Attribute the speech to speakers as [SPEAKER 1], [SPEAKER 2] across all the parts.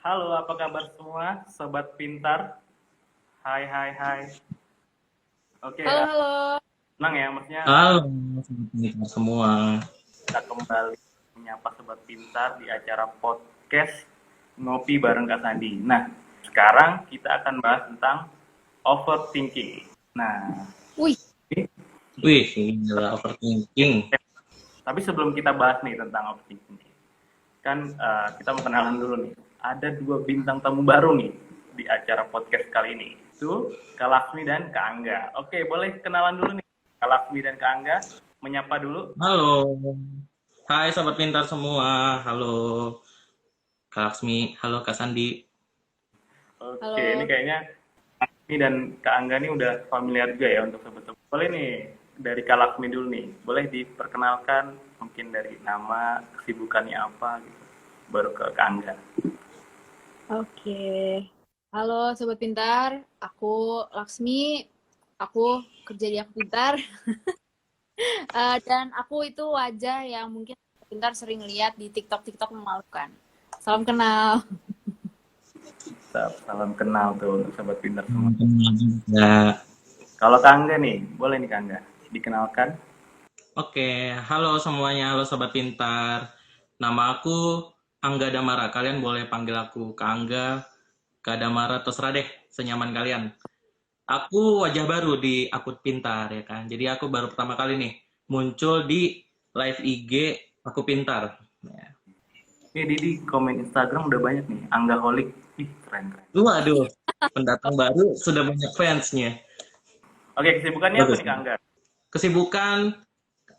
[SPEAKER 1] Halo, apa kabar semua, sobat pintar? Hai, hai, hai. Oke,
[SPEAKER 2] Halo, halo.
[SPEAKER 1] senang ya, maksudnya
[SPEAKER 3] Halo, sobat semua.
[SPEAKER 1] kita kembali menyapa sobat pintar di acara podcast Ngopi bareng Kak Sandi. Nah, sekarang kita akan bahas tentang overthinking. Nah,
[SPEAKER 2] Wih,
[SPEAKER 1] ini,
[SPEAKER 3] Wih, ini adalah overthinking.
[SPEAKER 1] tapi sebelum kita bahas nih tentang overthinking, kan kita mau kenalan dulu nih. Ada dua bintang tamu baru nih di acara podcast kali ini. Itu Kak Laksmi dan Kak Angga. Oke, boleh kenalan dulu nih. Kak Laksmi dan Kak Angga, menyapa dulu.
[SPEAKER 3] Halo. Hai sobat pintar semua. Halo Kak Laksmi, halo Kak Sandi.
[SPEAKER 1] Oke, ini
[SPEAKER 2] halo.
[SPEAKER 1] kayaknya Laksmi dan Kak Angga nih udah familiar juga ya untuk sobat-sobat. Boleh nih, dari Kak Laksmi dulu nih. Boleh diperkenalkan mungkin dari nama, kesibukannya apa gitu. Baru ke Kak Angga.
[SPEAKER 2] Oke. Halo, Sobat Pintar. Aku Laksmi. Aku kerja di Aku Pintar. Dan aku itu wajah yang mungkin Sobat Pintar sering lihat di TikTok memalukan. Salam kenal.
[SPEAKER 1] Salam kenal tuh untuk sobat pintar semua.
[SPEAKER 3] Ya.
[SPEAKER 1] Kalau Kak Angga nih, boleh nih Kak Angga dikenalkan.
[SPEAKER 3] Oke, halo semuanya, halo sobat pintar. Nama aku Angga Damara. Kalian boleh panggil aku Kak Angga, Kak Damara, terserah deh, senyaman kalian. Aku wajah baru di Akun Pintar ya kan. Jadi aku baru pertama kali nih muncul di live IG Aku Pintar. Ya.
[SPEAKER 1] Di komen Instagram udah banyak nih, Angga Holik. Ih, keren keren.
[SPEAKER 3] Waduh, pendatang baru sudah banyak fansnya.
[SPEAKER 1] Oke, kesibukannya apa
[SPEAKER 3] Bagus.
[SPEAKER 1] nih Kak Angga?
[SPEAKER 3] Kesibukan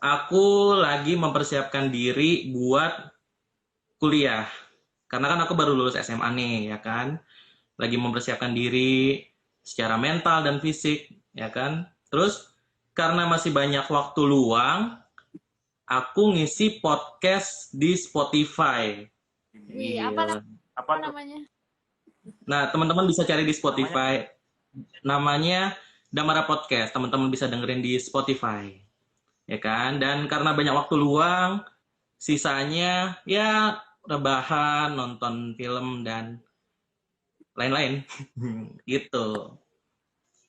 [SPEAKER 3] aku lagi mempersiapkan diri buat kuliah. Karena kan aku baru lulus SMA nih ya kan. Lagi mempersiapkan diri secara mental dan fisik ya kan. Terus karena masih banyak waktu luang, aku ngisi podcast di Spotify.
[SPEAKER 2] Wih, apa,
[SPEAKER 3] Gila.
[SPEAKER 1] Apa
[SPEAKER 2] apa
[SPEAKER 1] tuh
[SPEAKER 2] namanya?
[SPEAKER 3] Nah, teman-teman bisa cari di
[SPEAKER 1] namanya?
[SPEAKER 3] Spotify. Namanya Damara Podcast. Teman-teman bisa dengerin di Spotify. Ya kan? Dan karena banyak waktu luang, sisanya ya rebahan, nonton film dan lain-lain. Gitu.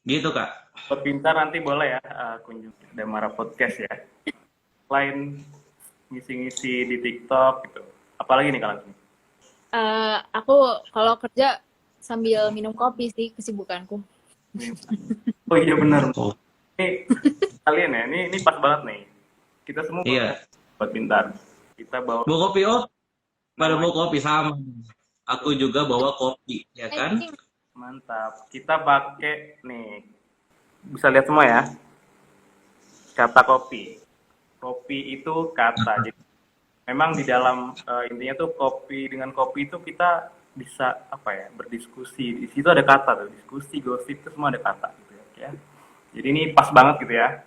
[SPEAKER 3] Gitu, Kak.
[SPEAKER 1] Buat pintar nanti boleh ya kunjungi Damara Podcast ya. Selain ngisi-ngisi di TikTok gitu. Apalagi nih kalau ini?
[SPEAKER 2] Aku kalau kerja sambil minum kopi sih kesibukanku.
[SPEAKER 1] Oh iya benar.
[SPEAKER 3] Oh,
[SPEAKER 1] Ini kalian ya, ini pas banget nih. Kita semua
[SPEAKER 3] iya.
[SPEAKER 1] buat pintar. Kita bawa
[SPEAKER 3] Bawa kopi, oh. Pada
[SPEAKER 1] namanya
[SPEAKER 3] bawa kopi sama. Aku juga bawa kopi, ya kan?
[SPEAKER 2] Ini
[SPEAKER 1] mantap. Kita pakai nih, bisa lihat semua ya. Kata kopi. Kopi itu kata. Jadi memang di dalam intinya tuh kopi dengan kopi itu kita bisa apa ya berdiskusi. Di situ ada kata tuh, diskusi, gosip itu semua ada kata gitu ya. Jadi ini pas banget gitu ya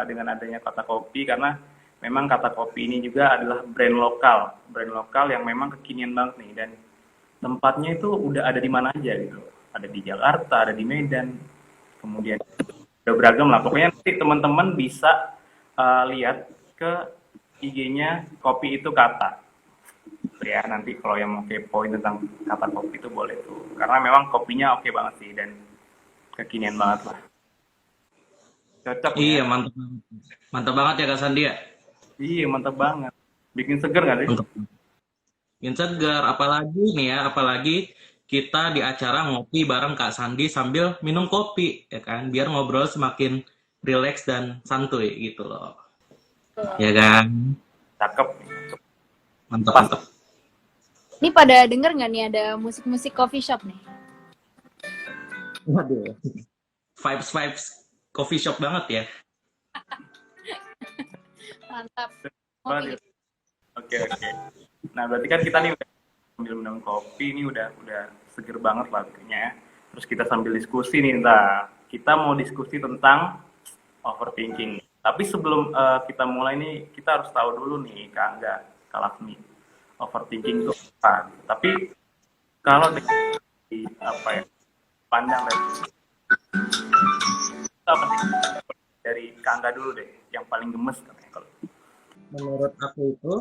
[SPEAKER 1] dengan adanya kata kopi karena memang kata kopi ini juga adalah brand lokal yang memang kekinian banget nih dan tempatnya itu udah ada di mana aja gitu. Ada di Jakarta, ada di Medan, kemudian udah beragam lah. Pokoknya nanti teman-teman bisa lihat ke IG-nya kopi itu kata. Ya nanti kalau yang mau kepoin tentang kata kopi itu boleh tuh. Karena memang kopinya oke banget sih dan kekinian banget lah. Cocok nih ya.
[SPEAKER 3] Iya, mantap. Mantap banget ya, Kak Sandi ya?
[SPEAKER 1] Iya mantap banget. Bikin seger nggak sih?
[SPEAKER 3] Mantap. Yang segar, apalagi nih ya, apalagi kita di acara ngopi bareng Kak Sandi sambil minum kopi, ya kan? Biar ngobrol semakin rileks dan santuy gitu loh. Ya kan?
[SPEAKER 1] Cakep.
[SPEAKER 3] Mantap,
[SPEAKER 1] Pas.
[SPEAKER 3] mantap.
[SPEAKER 2] Ini pada denger nggak nih ada musik-musik coffee shop nih?
[SPEAKER 3] Waduh. Vibes-vibes coffee shop banget ya.
[SPEAKER 2] Mantap.
[SPEAKER 1] Banget ya.
[SPEAKER 2] Ngopi.
[SPEAKER 1] Oke oke. Nah berarti kan kita nih udah sambil minum kopi ini udah seger banget lah kayaknya ya. Terus kita sambil diskusi nih, nah kita mau diskusi tentang overthinking. Tapi sebelum kita mulai nih, kita harus tahu dulu nih, Kak Angga, Kak Laksmi, overthinking itu apa. Tapi kalau dari apa ya, pandang dari apa sih? Dari Kak Angga dulu deh, yang paling gemes katanya kalau.
[SPEAKER 3] Menurut aku itu,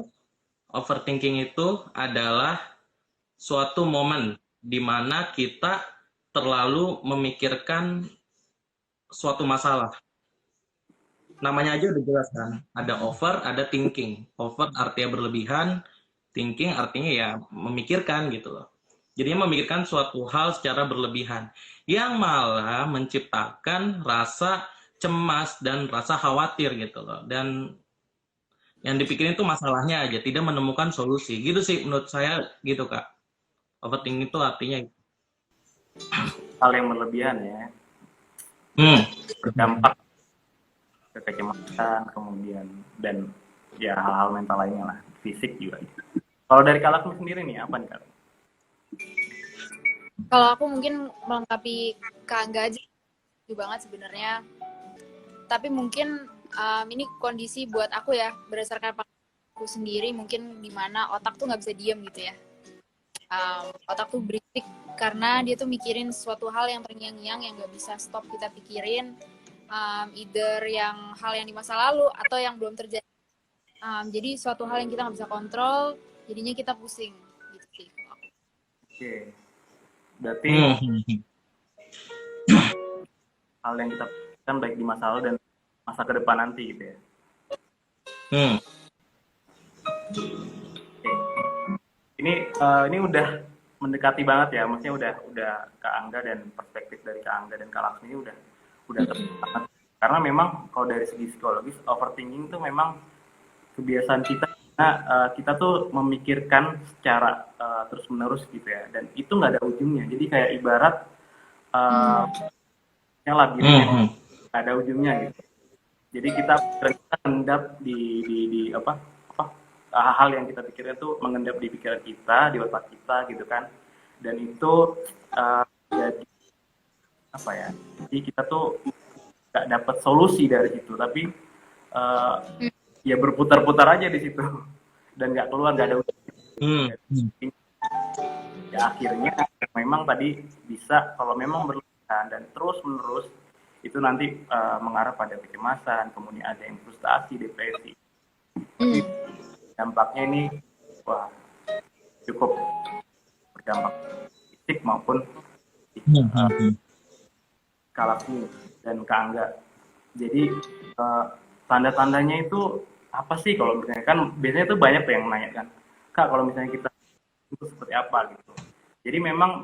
[SPEAKER 3] overthinking itu adalah suatu momen di mana kita terlalu memikirkan suatu masalah. Namanya aja udah jelas kan, ada over, ada thinking. Over artinya berlebihan, thinking artinya ya memikirkan gitu loh. Jadinya memikirkan suatu hal secara berlebihan, yang malah menciptakan rasa cemas dan rasa khawatir gitu loh. Dan yang dipikirin itu masalahnya aja, tidak menemukan solusi. Gitu sih menurut saya gitu Kak. Overthinking itu artinya.
[SPEAKER 1] Hal yang berlebihan ya,
[SPEAKER 3] Hmm.
[SPEAKER 1] berdampak ke kecemasan, kemudian dan ya hal-hal mental lainnya lah, fisik juga. Kalau dari Kak Laksmi sendiri nih, apa nih Kak?
[SPEAKER 2] Kalau aku mungkin melengkapi Kak Angga aja banget sebenarnya. Tapi mungkin ini kondisi buat aku ya, berdasarkan aku sendiri, mungkin dimana otak tuh nggak bisa diem gitu ya. Otak tuh berisik karena dia tuh mikirin suatu hal yang terngiang-ngiang yang nggak bisa stop kita pikirin, either yang hal yang di masa lalu atau yang belum terjadi. Jadi suatu hal yang kita nggak bisa kontrol, jadinya kita pusing gitu sih.
[SPEAKER 1] Oke, berarti hal yang kita pikirkan baik di masa lalu dan masa ke depan nanti gitu ya. Oke. Ini udah mendekati banget ya, maksudnya udah Kak Angga dan perspektif dari Kak Angga dan Kak Laksmi ini udah tepat banget. Karena memang kalau dari segi psikologis, overthinking itu memang kebiasaan kita, karena kita tuh memikirkan secara terus menerus gitu ya, dan itu nggak ada ujungnya. Jadi kayak ibarat labirin, nggak ada ujungnya gitu. Jadi kita mengendap di apa hal yang kita pikirkan tuh mengendap di pikiran kita, di otak kita gitu kan, dan itu jadi apa ya, jadi kita tuh nggak dapat solusi dari situ, tapi ya berputar-putar aja di situ dan nggak keluar, nggak ada ujungnya. Ya akhirnya memang tadi bisa, kalau memang berlebihan dan terus menerus itu nanti mengarah pada kecemasan, kemudian ada yang frustasi, depresi. Dampaknya ini wah cukup berdampak fisik maupun Kak Laksmi dan Kak Angga. Jadi tanda-tandanya itu apa sih kalau misalnya, kan biasanya tuh banyak tuh yang nanya kan, Kak kalau misalnya kita itu seperti apa gitu. Jadi memang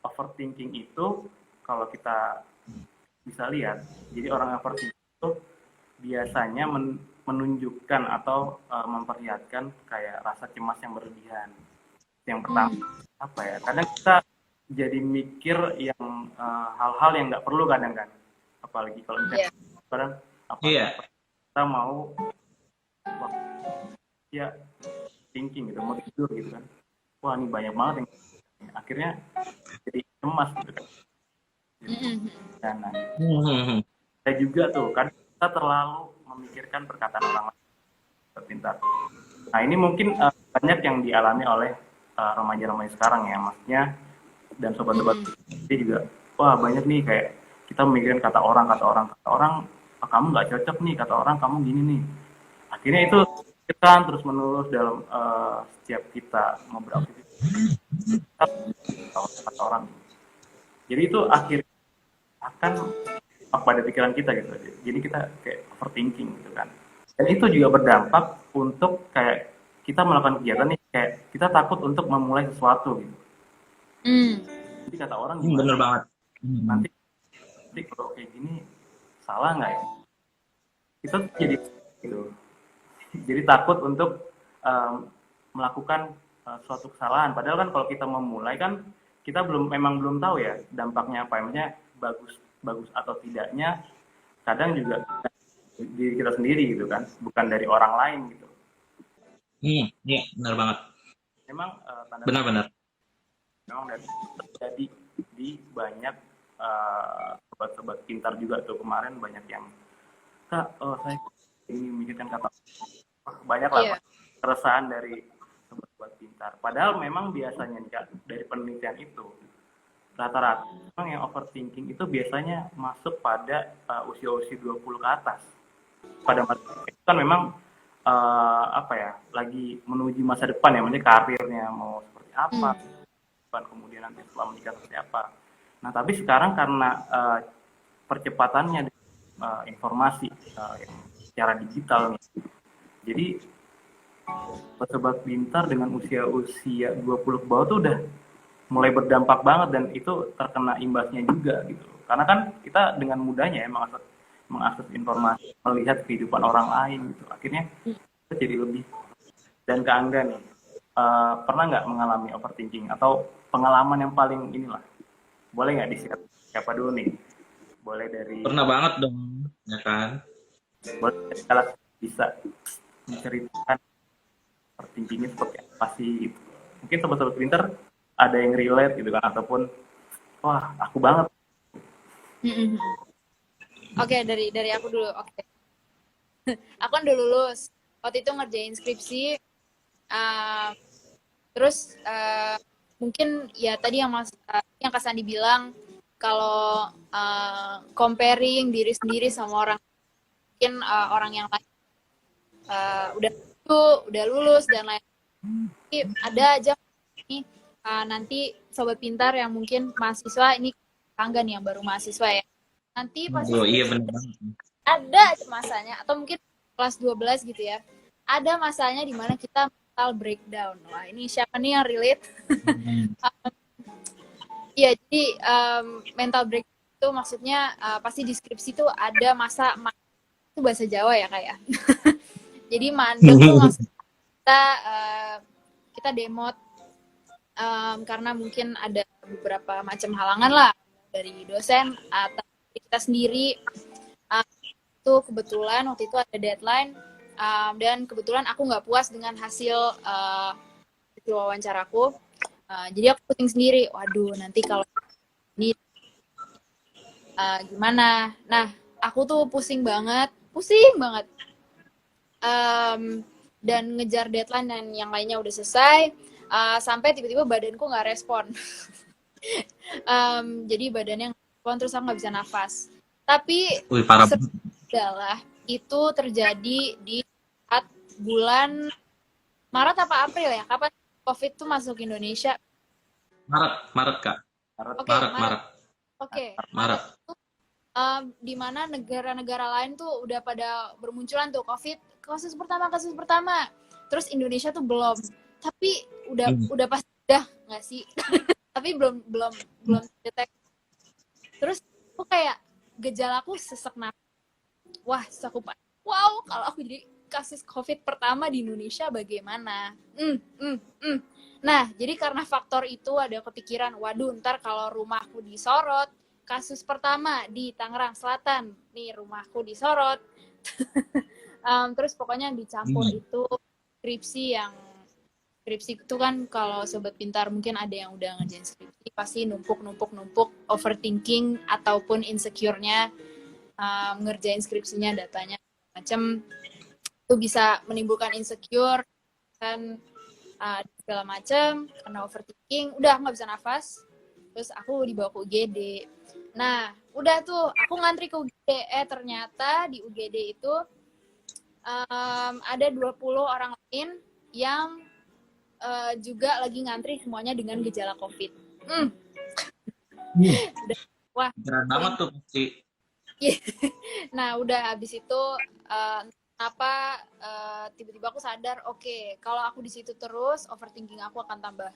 [SPEAKER 1] overthinking itu kalau kita bisa lihat, jadi orang overthinking itu biasanya menunjukkan atau memperlihatkan kayak rasa cemas yang berlebihan. Yang pertama apa ya? Kadang kita jadi mikir yang hal-hal yang nggak perlu kadang kan, apalagi kalau misalnya kita mau ya thinking gitu, mau tidur gitu kan, wah ini banyak banget yang akhirnya jadi cemas gitu kan. Dan saya juga tuh kan kita terlalu memikirkan perkataan orang lain pintar. Nah ini mungkin banyak yang dialami oleh remaja-remaja sekarang ya, maksudnya, dan sobat-sobat dia juga, wah banyak nih kayak kita memikirkan kata orang, kamu nggak cocok nih, kata orang kamu gini nih. Akhirnya itu kita terus menerus dalam setiap kita mau beraktivitas kata orang. Jadi itu akhirnya akan pada pikiran kita gitu. Jadi kita kayak overthinking gitu kan. Dan itu juga berdampak untuk kayak kita melakukan kegiatan nih, kayak kita takut untuk memulai sesuatu gitu. Jadi kata orang gimana?
[SPEAKER 3] Bener banget.
[SPEAKER 1] Nanti kalau kayak gini salah nggak ya? Kita jadi gitu. Jadi takut untuk melakukan suatu kesalahan. Padahal kan kalau kita memulai kan kita memang belum tahu ya dampaknya apa. Maksudnya bagus atau tidaknya kadang juga diri kita sendiri gitu kan, bukan dari orang lain gitu.
[SPEAKER 3] Iya, benar banget.
[SPEAKER 1] Memang
[SPEAKER 3] benar-benar
[SPEAKER 1] memang terjadi di banyak sobat-sobat pintar juga tuh, kemarin banyak yang Kak, saya ini memikirkan kata banyak lah keresahan dari sobat-sobat pintar. Padahal memang biasanya dari penelitian itu rata-rata memang yang overthinking itu biasanya masuk pada usia-usia 20 ke atas. Pada masa itu kan memang lagi menuju masa depan ya, maksudnya karirnya mau seperti apa, kemudian nanti setelah menikah seperti apa. Nah, tapi sekarang karena percepatannya informasi yang secara digital nih, jadi sobat pintar dengan usia 20 ke bawah tuh udah mulai berdampak banget, dan itu terkena imbasnya juga gitu. Karena kan kita dengan mudahnya ya mengakses informasi, melihat kehidupan orang lain gitu. Akhirnya kita jadi lebih. Dan Kak Angga nih, pernah nggak mengalami overthinking atau pengalaman yang paling inilah? Boleh nggak di-share? Siapa dulu nih? Boleh dari,
[SPEAKER 3] Pernah banget dong, ya kan?
[SPEAKER 1] boleh kalau bisa menceritakan overthinkingnya seperti apa sih gitu. Mungkin sobat-sobat pintar ada yang relate gitu kan, ataupun wah aku banget.
[SPEAKER 2] Oke, dari aku dulu. Oke. Aku kan udah lulus. Waktu itu ngerjain skripsi. Terus mungkin ya tadi yang Kak Sandi bilang, kalau comparing diri sendiri sama orang, mungkin orang yang lain udah lulus dan lain. Tapi ada aja nih nanti sobat pintar yang mungkin mahasiswa, ini Angga nih yang baru mahasiswa ya. Nanti pasti
[SPEAKER 3] Iya benar banget.
[SPEAKER 2] ada aja masanya, atau mungkin kelas 12 gitu ya. Ada masanya di mana kita mental breakdown. Wah, ini siapa nih yang relate? Iya, jadi mental breakdown itu maksudnya pasti deskripsi itu ada masa itu bahasa Jawa ya kayak. Jadi mandek tuh maksudnya kita demot karena mungkin ada beberapa macam halangan lah dari dosen atau kita sendiri. Itu kebetulan waktu itu ada deadline dan kebetulan aku nggak puas dengan hasil wawancaraku. Jadi aku pusing sendiri, waduh nanti kalau ini gimana. Nah, aku tuh pusing banget dan ngejar deadline dan yang lainnya udah selesai, sampai tiba-tiba badanku nggak respon. Jadi badannya nggak respon, terus aku nggak bisa nafas. Tapi
[SPEAKER 3] Parah banget.
[SPEAKER 2] adalah itu terjadi di saat bulan Maret apa April ya? Kapan COVID tuh masuk Indonesia?
[SPEAKER 3] Maret Kak.
[SPEAKER 2] Oke,
[SPEAKER 3] Maret.
[SPEAKER 2] Oke,
[SPEAKER 3] Maret.
[SPEAKER 2] itu di mana negara-negara lain tuh udah pada bermunculan tuh COVID, kasus pertama. Terus Indonesia tuh belum. Tapi udah pasti udah nggak sih? Tapi belum detek. Terus aku kayak gejalaku sesak nafas. Wah, wow, kalau aku jadi kasus COVID pertama di Indonesia bagaimana? Nah, jadi karena faktor itu ada kepikiran, waduh ntar kalau rumahku disorot, kasus pertama di Tangerang Selatan, nih rumahku disorot. Terus pokoknya dicampur itu skripsi itu kan, kalau sobat pintar mungkin ada yang udah ngerjain skripsi, pasti numpuk, overthinking ataupun insecure-nya ngerjain skripsinya, datanya macam itu bisa menimbulkan insecure kan, segala macam karena overthinking, udah nggak bisa nafas. Terus aku dibawa ke UGD. Nah, udah tuh aku ngantri ke UGD. Ternyata di UGD itu ada 20 orang lain yang juga lagi ngantri, semuanya dengan gejala COVID. Wah,
[SPEAKER 3] Berat banget tuh pasti.
[SPEAKER 2] Nah, udah habis itu kenapa tiba-tiba aku sadar, oke, kalau aku di situ terus overthinking aku akan tambah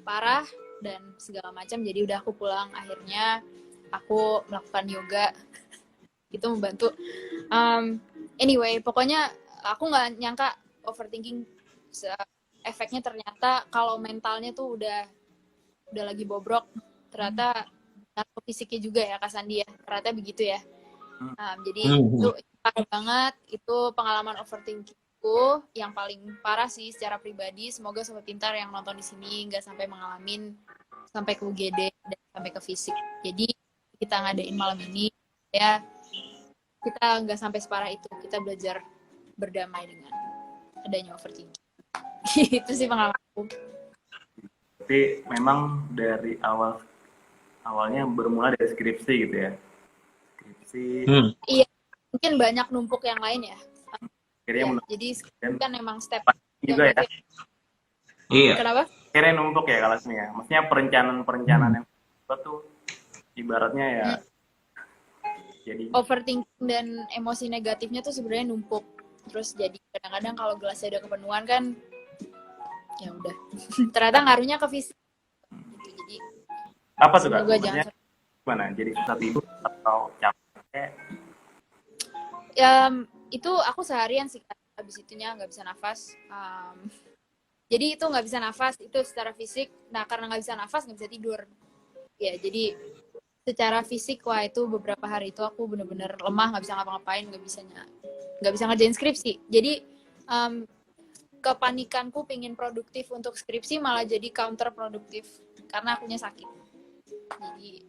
[SPEAKER 2] parah dan segala macam. Jadi udah aku pulang, akhirnya aku melakukan yoga. Itu membantu. Anyway, pokoknya aku nggak nyangka overthinking efeknya ternyata kalau mentalnya tuh udah lagi bobrok, ternyata fisiknya juga ya Kak Sandi ya, ternyata begitu ya. Jadi itu parah banget, itu pengalaman overthinkingku yang paling parah sih secara pribadi. Semoga sobat pintar yang nonton di sini nggak sampai mengalami sampai ke UGD dan sampai ke fisik. Jadi kita ngadain malam ini ya, kita nggak sampai separah itu, kita belajar berdamai dengan adanya overthinking. Itu sih pengalamanku.
[SPEAKER 1] Tapi memang dari awalnya bermula dari skripsi gitu ya.
[SPEAKER 2] Iya, mungkin banyak numpuk yang lain ya.
[SPEAKER 1] Akhirnya
[SPEAKER 2] jadi kan emang step
[SPEAKER 1] juga ya.
[SPEAKER 3] Iya.
[SPEAKER 2] Kenapa?
[SPEAKER 1] Akhirnya numpuk ya kalau sini ya. Maksudnya perencanaan-perencanaan yang buat tuh ibaratnya ya jadi
[SPEAKER 2] Overthinking dan emosi negatifnya tuh sebenarnya numpuk. Terus jadi kadang-kadang kalau gelasnya udah kepenuhan kan, ya udah. Ternyata ngaruhnya ke fisik. Gitu. Jadi
[SPEAKER 1] apa tuh Kak?
[SPEAKER 2] semoga
[SPEAKER 1] Maksudnya
[SPEAKER 2] jangan.
[SPEAKER 1] gimana? Jadi susah tidur atau capek?
[SPEAKER 2] Itu aku seharian sih habis itunya nggak bisa nafas. Jadi itu nggak bisa nafas itu secara fisik. Nah karena nggak bisa nafas nggak bisa tidur. Ya jadi secara fisik wah itu beberapa hari itu aku bener-bener lemah, nggak bisa ngapa-ngapain, nggak bisa ngerjain skripsi. Jadi kepanikanku pingin produktif untuk skripsi malah jadi counterproduktif karena akunya sakit. Jadi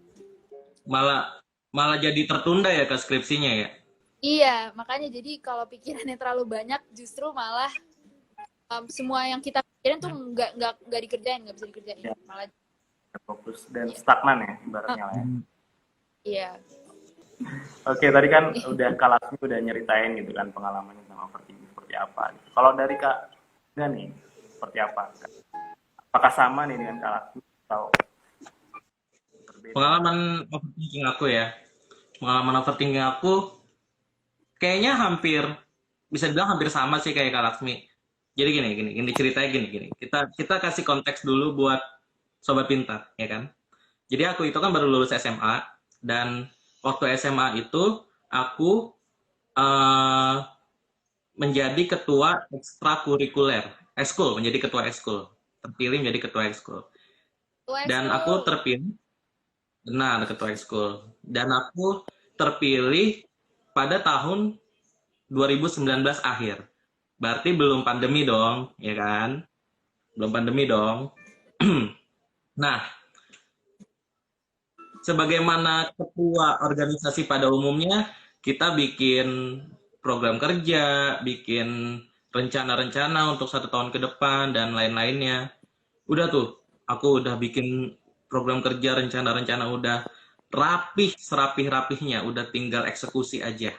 [SPEAKER 3] Malah jadi tertunda ya ke skripsinya ya.
[SPEAKER 2] iya makanya jadi kalau pikirannya terlalu banyak justru malah semua yang kita pikirin tuh nggak dikerjain, nggak bisa dikerjain,
[SPEAKER 1] Ya.
[SPEAKER 2] malah
[SPEAKER 1] Fokus dan stagnan ya ibaratnya lah ya.
[SPEAKER 2] iya.
[SPEAKER 1] Oke, tadi kan udah Kak Lasmi udah nyeritain gitu kan pengalamannya tentang overthinking seperti apa. Kalau dari Kak Gak nih, seperti apa? Apakah sama nih dengan Kak Lasmi atau berbeda?
[SPEAKER 3] Pengalaman overthinking aku ya. Pengalaman overthinking aku kayaknya bisa dibilang hampir sama sih kayak Kak Laksmi. Jadi gini ceritanya gini. Kita kasih konteks dulu buat sobat pintar, ya kan? Jadi aku itu kan baru lulus SMA dan waktu SMA itu aku menjadi ketua ekstrakurikuler, ekskul, menjadi ketua ekskul, terpilih menjadi ketua ekskul. Dan aku terpilih, benar ketua ekskul. Dan aku terpilih pada tahun 2019 akhir. Berarti belum pandemi dong, ya kan? Belum pandemi dong. Nah, sebagaimana ketua organisasi pada umumnya, kita bikin program kerja, bikin rencana-rencana untuk 1 tahun ke depan, dan lain-lainnya. Udah tuh, aku udah bikin program kerja, rencana-rencana udah rapih, serapih-rapihnya, udah tinggal eksekusi aja.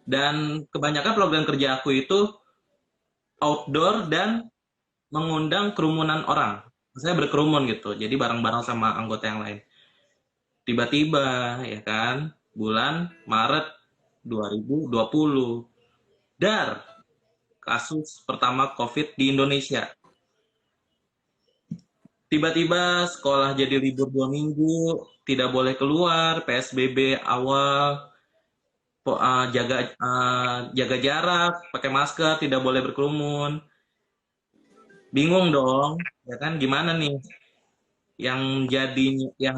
[SPEAKER 3] Dan kebanyakan program kerja aku itu outdoor dan mengundang kerumunan orang. Saya berkerumun gitu, jadi bareng-bareng sama anggota yang lain. Tiba-tiba, ya kan, bulan Maret 2020, dar, kasus pertama COVID di Indonesia. Tiba-tiba sekolah jadi libur 2 minggu, tidak boleh keluar, PSBB awal, jaga jarak, pakai masker, tidak boleh berkerumun. Bingung dong, ya kan, gimana nih? Yang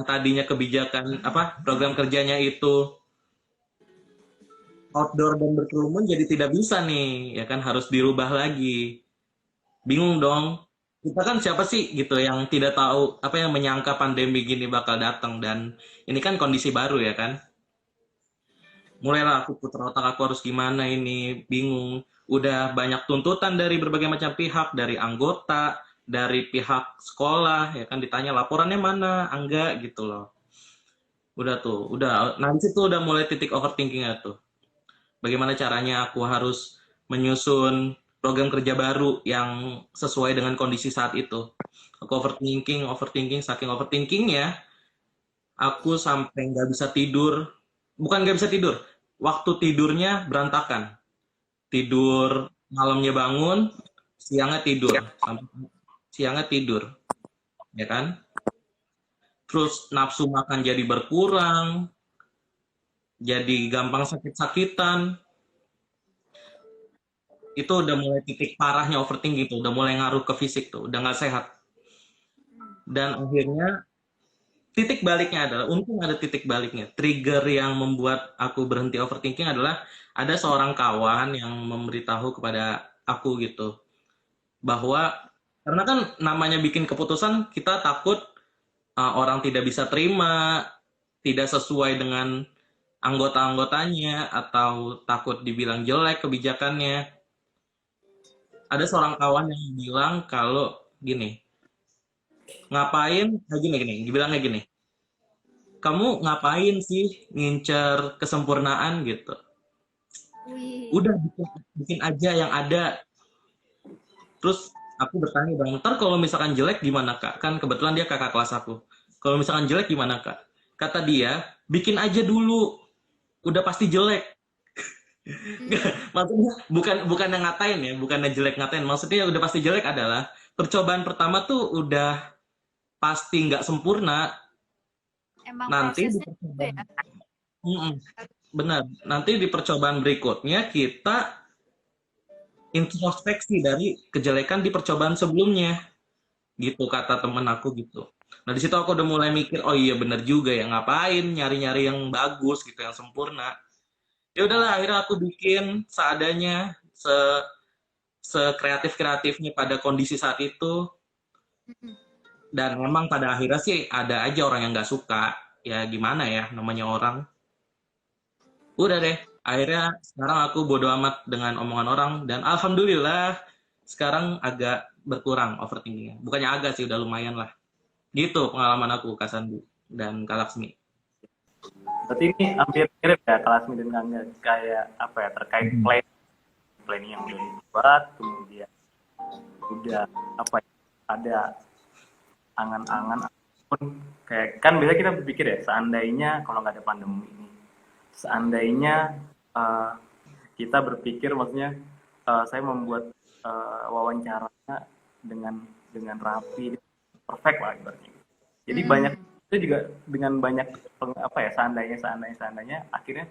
[SPEAKER 3] tadinya kebijakan program kerjanya itu outdoor dan berkerumun jadi tidak bisa nih, ya kan, harus dirubah lagi. Bingung dong. Kita kan siapa sih gitu yang tidak tahu yang menyangka pandemi gini bakal datang, dan ini kan kondisi baru ya kan. Mulailah aku putar otak, aku harus gimana ini, bingung. Udah banyak tuntutan dari berbagai macam pihak, dari anggota, dari pihak sekolah, ya kan, ditanya laporannya mana, enggak gitu loh. Nah di situ udah mulai titik overthinkingnya tuh. Bagaimana caranya aku harus menyusun program kerja baru yang sesuai dengan kondisi saat itu. Aku overthinking, saking overthinkingnya, aku sampai nggak bisa tidur. Bukan nggak bisa tidur, waktu tidurnya berantakan. Tidur malamnya bangun, siangnya tidur, sampai siangnya tidur, ya kan? Terus nafsu makan jadi berkurang, jadi gampang sakit-sakitan. Itu udah mulai titik parahnya overthinking tuh, udah mulai ngaruh ke fisik tuh, udah nggak sehat. Dan akhirnya titik baliknya adalah, untung ada titik baliknya. Trigger yang membuat aku berhenti overthinking adalah ada seorang kawan yang memberitahu kepada aku gitu, bahwa karena kan namanya bikin keputusan, kita takut orang tidak bisa terima, tidak sesuai dengan anggota-anggotanya, atau takut dibilang jelek kebijakannya. Ada seorang kawan yang bilang kalau gini, dibilangnya gini, kamu ngapain sih ngincer kesempurnaan gitu? Udah bikin aja yang ada. Terus aku bertanya dong, ntar kalau misalkan jelek gimana kak? Kan kebetulan dia kakak kelas aku. Kalau misalkan jelek gimana kak? Kata dia, bikin aja dulu, udah pasti jelek.
[SPEAKER 2] Hmm,
[SPEAKER 3] Maksudnya bukan yang ngatain ya, bukannya jelek ngatain. Maksudnya udah pasti jelek adalah percobaan pertama tuh udah pasti nggak sempurna.
[SPEAKER 2] emang
[SPEAKER 3] Nanti di
[SPEAKER 2] prosesnya gitu
[SPEAKER 3] percobaan,
[SPEAKER 2] ya.
[SPEAKER 3] Mm-mm, benar. Nanti di percobaan berikutnya kita introspeksi dari kejelekan di percobaan sebelumnya. Gitu kata temen aku gitu. Nah di situ aku udah mulai mikir, oh iya bener juga ya, ngapain nyari-nyari yang bagus gitu, yang sempurna. Ya udahlah, akhirnya aku bikin seadanya, sekreatif kreatifnya pada kondisi saat itu.
[SPEAKER 2] Mm-mm.
[SPEAKER 3] Dan memang pada akhirnya sih ada aja orang yang nggak suka. Ya gimana ya, namanya orang. Udah deh, akhirnya sekarang aku bodo amat dengan omongan orang. Dan alhamdulillah sekarang agak berkurang overthinkingnya. Bukannya agak sih, udah lumayan lah. Gitu pengalaman aku, Kak Sandi dan Kak Laksmi.
[SPEAKER 1] Berarti ini hampir mirip ya kelas dan Kangga, kayak apa ya, terkait planning yang udah dibuat, kemudian udah apa ya, ada angan-angan pun kayak kan biasa kita berpikir ya, seandainya kalau nggak ada pandemi ini, seandainya uh, kita berpikir maksudnya saya membuat wawancaranya dengan rapi, perfect lah ibaratnya. Jadi banyak
[SPEAKER 2] Mm-mm.
[SPEAKER 1] itu juga dengan banyak apa ya, seandainya akhirnya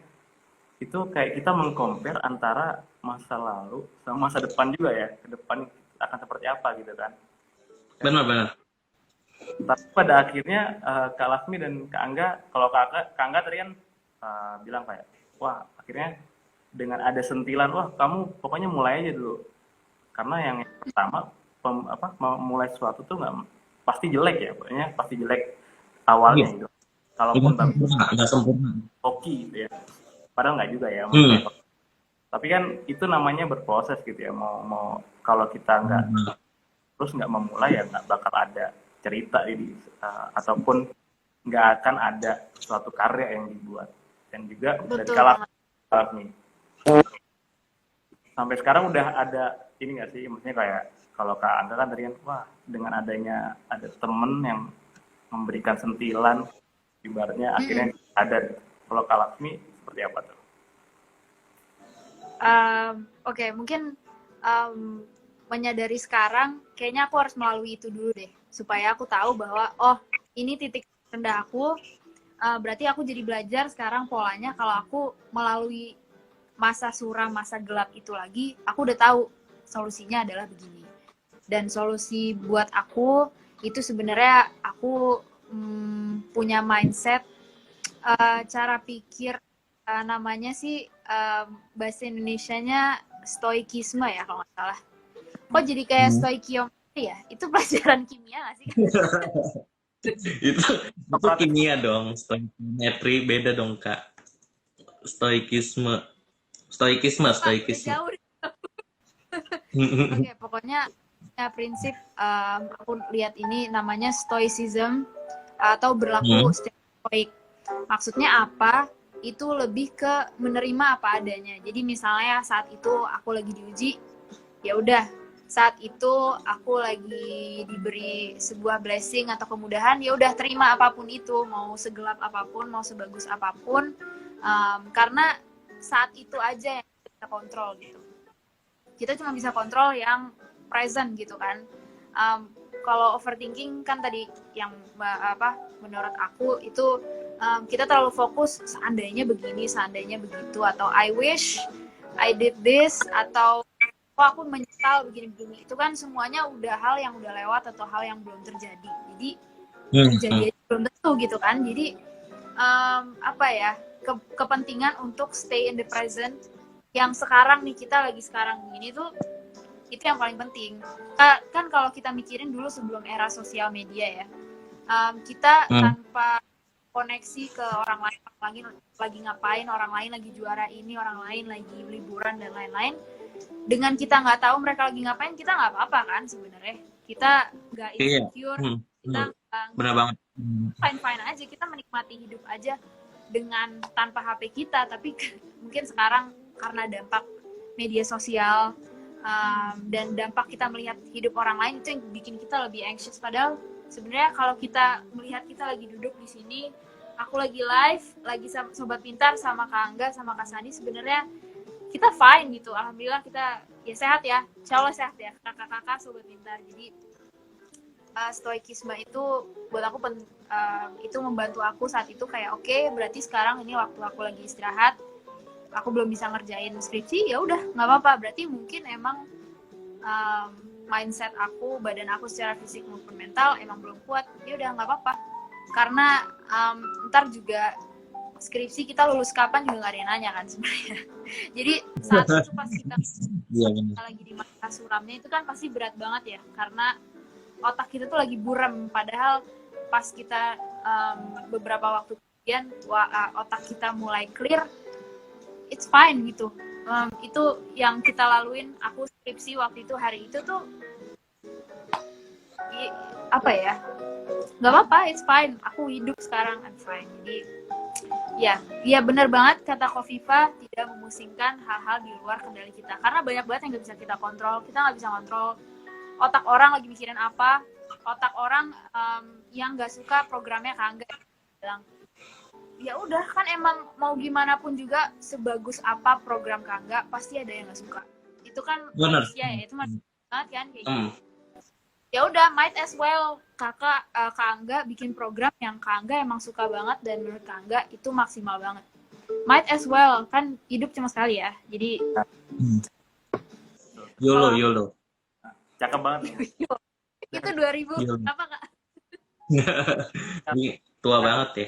[SPEAKER 1] itu kayak kita mengcompare antara masa lalu sama masa depan juga ya, ke depan akan seperti apa gitu kan. Dan
[SPEAKER 3] Benar-benar.
[SPEAKER 1] tapi pada akhirnya Kak Lasmi dan Kak Angga, kalau Kak Angga tadi kan bilang kayak, wah akhirnya dengan ada sentilan, wah kamu pokoknya mulai aja dulu. Karena yang pertama, mulai sesuatu tuh nggak pasti jelek ya, pokoknya pasti jelek
[SPEAKER 3] Iya,
[SPEAKER 1] awalnya gitu.
[SPEAKER 3] nggak
[SPEAKER 1] Kalaupun bagus,
[SPEAKER 3] sempurna, nggak sempurna.
[SPEAKER 1] oke gitu ya. Padahal nggak juga ya,
[SPEAKER 3] Hmm.
[SPEAKER 1] maksudnya. Tapi kan itu namanya berproses gitu ya. Mau kalau kita nggak terus nggak memulai ya nggak bakal ada cerita ini, ataupun nggak akan ada suatu karya yang dibuat. Dan juga dari
[SPEAKER 2] Betul
[SPEAKER 1] kalah
[SPEAKER 2] banget.
[SPEAKER 1] nih sampai sekarang udah ada ini nggak sih, maksudnya kayak kalau Kak Angga kan tadi kan, wah dengan adanya ada temen yang memberikan sentilan, ibaratnya
[SPEAKER 2] Mm-mm.
[SPEAKER 1] akhirnya ada. Kalau Kak Laksmi seperti apa tuh?
[SPEAKER 2] Oke, mungkin menyadari sekarang, kayaknya aku harus melalui itu dulu deh, supaya aku tahu bahwa oh ini titik rendah aku. Berarti aku jadi belajar sekarang polanya kalau aku melalui masa suram, masa gelap itu lagi, aku udah tahu solusinya adalah begini. Dan solusi buat aku itu sebenarnya aku punya mindset, cara pikir, namanya sih bahasa Indonesianya stoikisme ya kalau nggak salah. Kok jadi kayak
[SPEAKER 3] Hmm.
[SPEAKER 2] stoikiometri ya? Itu pelajaran kimia nggak sih?
[SPEAKER 3] itu itu
[SPEAKER 1] Sokrates.
[SPEAKER 3] kimia dong, stoikiometri beda dong Kak. Stoikisme, stoikisme,
[SPEAKER 2] Lupa, udah
[SPEAKER 3] stoikisme.
[SPEAKER 2] jauh. Oke, pokoknya ya, prinsip aku lihat ini namanya stoicism atau berlaku
[SPEAKER 3] Hmm.
[SPEAKER 2] secara stoik. Maksudnya apa? Itu lebih ke menerima apa adanya. Jadi misalnya saat itu aku lagi diuji, ya udah saat itu aku lagi diberi sebuah blessing atau kemudahan, ya udah terima apapun itu, mau segelap apapun, mau sebagus apapun, karena saat itu aja yang kita kontrol gitu. Kita cuma bisa kontrol yang present gitu kan. Kalau overthinking kan tadi yang menurut aku itu kita terlalu fokus seandainya begini, seandainya begitu, atau I wish I did this, atau kok aku menyesal begini-begini. Itu kan semuanya udah hal yang udah lewat atau hal yang belum terjadi. Jadi terjadi aja belum tentu gitu kan. Jadi apa ya, kepentingan untuk stay in the present yang sekarang nih, kita lagi sekarang begini tuh, itu yang paling penting. Kan kalau kita mikirin dulu sebelum era sosial media ya, kita
[SPEAKER 3] Hmm.
[SPEAKER 2] tanpa koneksi ke orang lain lagi ngapain, orang lain lagi juara ini, orang lain lagi liburan dan lain-lain, dengan kita nggak tahu mereka lagi ngapain, kita nggak apa-apa kan sebenarnya. Kita nggak
[SPEAKER 3] Iya.
[SPEAKER 2] insecure,
[SPEAKER 3] Hmm.
[SPEAKER 2] kita
[SPEAKER 3] Hmm. Benar banget.
[SPEAKER 2] fine-fine aja, kita menikmati hidup aja dengan tanpa HP kita. Tapi mungkin sekarang karena dampak media sosial, dan dampak kita melihat hidup orang lain itu yang bikin kita lebih anxious. Padahal sebenarnya kalau kita melihat kita lagi duduk di sini, aku lagi live, lagi sama Sobat Pintar, sama Kak Angga, sama Kak Sandi, sebenarnya kita fine gitu. Alhamdulillah kita ya sehat ya, insya Allah sehat ya kakak-kakak Sobat Pintar. Jadi stoikisme itu buat aku itu membantu aku saat itu kayak oke, berarti sekarang ini waktu aku lagi istirahat, aku belum bisa ngerjain skripsi, ya udah nggak apa-apa, berarti mungkin emang mindset aku, badan aku secara fisik maupun mental emang belum kuat, ya udah nggak apa-apa, karena ntar juga skripsi kita lulus kapan juga nggak ada yang nanya kan sebenarnya. Jadi saat itu pas kita lagi di masa suramnya itu kan pasti berat banget ya, karena otak kita tuh lagi buram, padahal pas kita beberapa waktu kemudian otak kita mulai clear, it's fine gitu. Itu yang kita laluin. Aku skripsi waktu itu, hari itu tuh apa ya, nggak apa-apa, it's fine, aku hidup sekarang, I'm fine. Jadi ya benar banget kata Kofifa, tidak memusingkan hal-hal di luar kendali kita, karena banyak banget yang nggak bisa kita kontrol. Kita nggak bisa kontrol otak orang lagi mikirin apa, otak orang yang nggak suka programnya Kak Angga bilang, ya udah kan emang mau gimana pun juga sebagus apa program Kak Angga pasti ada yang nggak suka. Itu kan manusia ya, itu manusia banget kan kayak gitu. Ya udah, might as well Kak Angga bikin program yang Kak Angga emang suka banget dan menurut Kak Angga itu maksimal banget. Might as well, kan hidup cuma sekali ya. Jadi
[SPEAKER 3] YOLO.
[SPEAKER 1] Cakep banget.
[SPEAKER 2] Itu 2000 apa Kak?
[SPEAKER 3] Ini tua banget ya.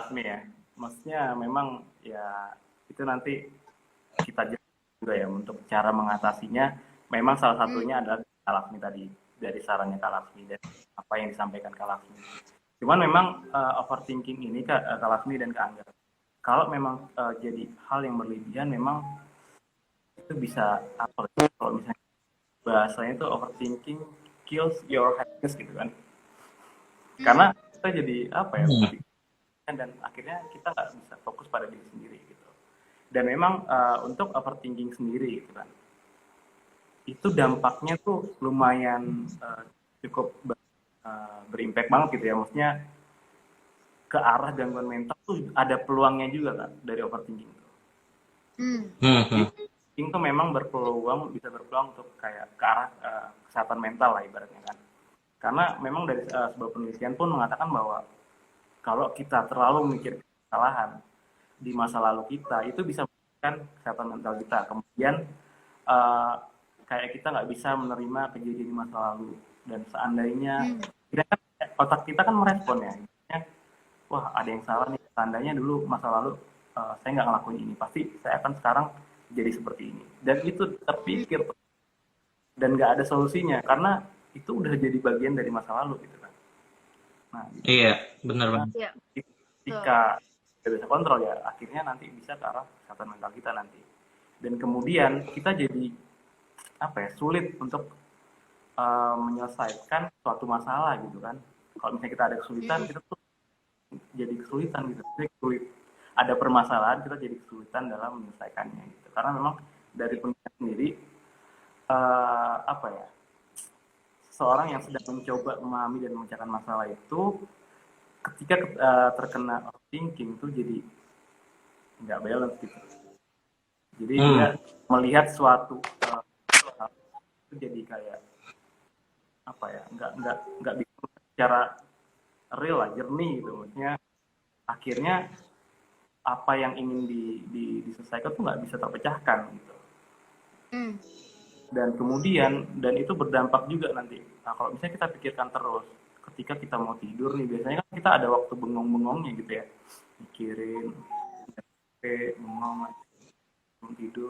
[SPEAKER 1] Asmi ya. Maksudnya memang ya itu nanti kita juga ya untuk cara mengatasinya. Memang salah satunya adalah Kak Laksmi tadi, dari sarannya Kak Laksmi dan apa yang disampaikan Kak Laksmi. Cuman memang overthinking ini Kak Laksmi dan Kak Angga, kalau memang jadi hal yang berlebihan, memang itu bisa apa? Kalau misalnya bahasanya itu overthinking kills your happiness gitu kan. Karena kita jadi apa ya? Dan akhirnya kita nggak bisa fokus pada diri sendiri gitu. Dan memang untuk overthinking sendiri gitu kan, itu dampaknya tuh lumayan cukup berimpact banget gitu ya. Maksudnya ke arah gangguan mental tuh ada peluangnya juga kan dari overthinking tuh. Itu memang bisa berpeluang untuk kayak ke arah kesehatan mental lah ibaratnya kan. Karena memang dari sebuah penelitian pun mengatakan bahwa kalau kita terlalu mikir kesalahan di masa lalu kita, itu bisa merugikan kesehatan mental kita. Kemudian kayak kita nggak bisa menerima kejadian di masa lalu, dan seandainya otak kita kan merespon ya, wah ada yang salah nih, seandainya dulu masa lalu saya nggak ngelakuin ini, pasti saya akan sekarang jadi seperti ini, dan itu terpikir dan nggak ada solusinya karena itu udah jadi bagian dari masa lalu gitu kan. Nah, gitu.
[SPEAKER 3] Iya, benar banget.
[SPEAKER 1] Ketika tidak bisa kontrol ya, akhirnya nanti bisa ke arah kesehatan mental kita nanti. Dan kemudian kita jadi sulit untuk menyelesaikan suatu masalah gitu kan. Kalau misalnya kita ada kesulitan, kita tuh jadi kesulitan gitu. Jadi sulit. Ada permasalahan, kita jadi kesulitan dalam menyelesaikannya gitu. Karena memang dari penelitian sendiri seorang yang sedang mencoba memahami dan memecahkan masalah itu, ketika terkena overthinking tuh jadi nggak balance gitu. Jadi dia melihat suatu itu jadi kayak nggak bisa secara real lah, jernih gitu. Maksudnya akhirnya apa yang ingin diselesaikan tuh nggak bisa terpecahkan gitu. Dan kemudian itu berdampak juga nanti. Nah, kalau misalnya kita pikirkan terus, ketika kita mau tidur nih, biasanya kan kita ada waktu bengong-bengongnya gitu ya, mikirin, bengong, tidur.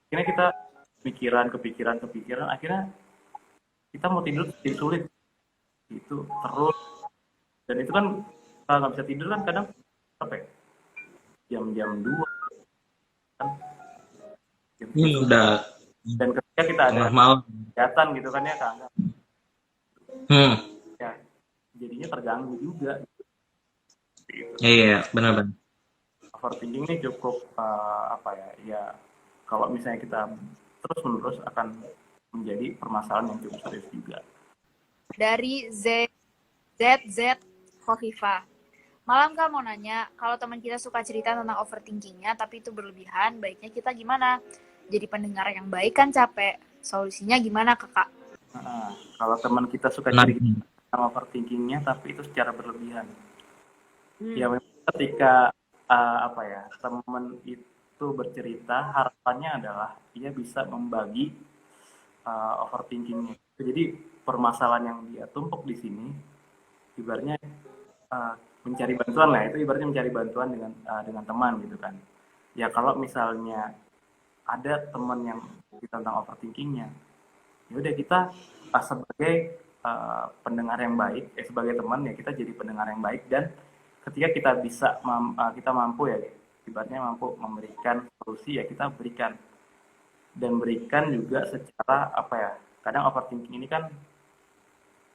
[SPEAKER 1] Akhirnya kita kepikiran, akhirnya kita mau tidur jadi sulit. Itu terus, dan itu kan kalau nggak bisa tidur kan kadang jam-jam 2 kan.
[SPEAKER 3] Udah.
[SPEAKER 1] Dan ketika kita ada kegiatan gitu kan ya Kak Angga, ya jadinya terganggu juga gitu.
[SPEAKER 3] Iya, benar.
[SPEAKER 1] Overthinking ini cukup kalau misalnya kita terus-menerus akan menjadi permasalahan yang cukup serius juga.
[SPEAKER 2] Dari ZZ Khofifah. Malam Kak, mau nanya, kalau teman kita suka cerita tentang overthinkingnya tapi itu berlebihan, baiknya kita gimana? Jadi pendengar yang baik kan capek. Solusinya gimana Kakak?
[SPEAKER 1] Kalau teman kita suka
[SPEAKER 3] Nah,
[SPEAKER 1] cerita tentang overthinkingnya tapi itu secara berlebihan. Ya memang ketika teman itu bercerita, harapannya adalah dia bisa membagi overthinkingnya. Jadi permasalahan yang dia tumpuk di sini, ibaratnya mencari bantuan lah, itu ibaratnya mencari bantuan dengan teman gitu kan. Ya kalau misalnya ada teman yang cerita tentang overthinkingnya, ya udah kita sebagai pendengar yang baik, sebagai teman ya kita jadi pendengar yang baik, dan ketika kita bisa kita mampu ya, ibaratnya mampu memberikan solusi ya kita berikan, dan berikan juga secara kadang overthinking ini kan